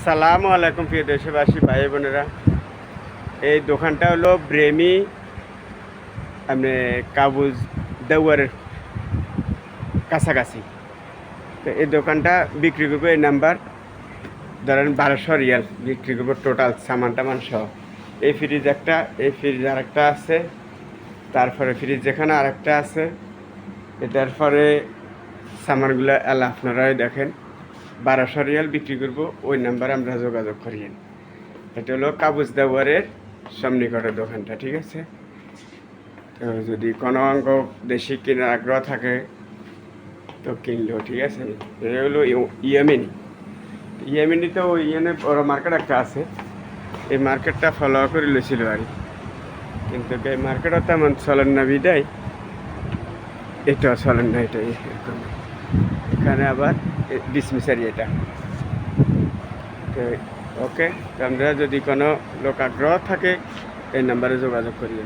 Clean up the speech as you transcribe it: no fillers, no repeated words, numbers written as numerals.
আসসালামু আলাইকুম প্রিয় দেশবাসী ভাই বোনেরা। এই দোকানটা হলো ব্রেমি আপনি কাবুজ দেওয়ারের কাছাকাছি। তো এই দোকানটা বিক্রি করবো, এই নাম্বার ধরেন 1200 রিয়াল বিক্রি করবো, টোটাল সামান টামান সহ। এই ফ্রিজ একটা, এই ফ্রিজ আরেকটা আছে, তারপরে ফ্রিজ যেখানে আরেকটা আছে, এটার পরে সামানগুলো এলা আপনারাই দেখেন। 1200 রিয়াল বিক্রি করবো, ওই নাম্বারে আমরা যোগাযোগ করিয়েন। এটা হলো কাবুজ দেওয়ারের সন্নিকটের দোকানটা, ঠিক আছে। তো যদি কোনো অঙ্গ দেশি কেনার আগ্রহ থাকে তো কিনলেও ঠিক আছে। এটা হলো ইয়েমেনি। ইয়েমেনিতে ওই বড় মার্কেট একটা আছে, এই মার্কেটটা ফলো করে লইছিল আর কি। কিন্তু এই মার্কেটও তেমন চলেন না বিদায়, এটাও চলেন না, এটাই এরকম। এখানে আবার ডিসমিসারি এটা। তো ওকে, তো আমরা যদি কোনো লোক আগ্রহ থাকে এই নাম্বারে যোগাযোগ করিয়ে।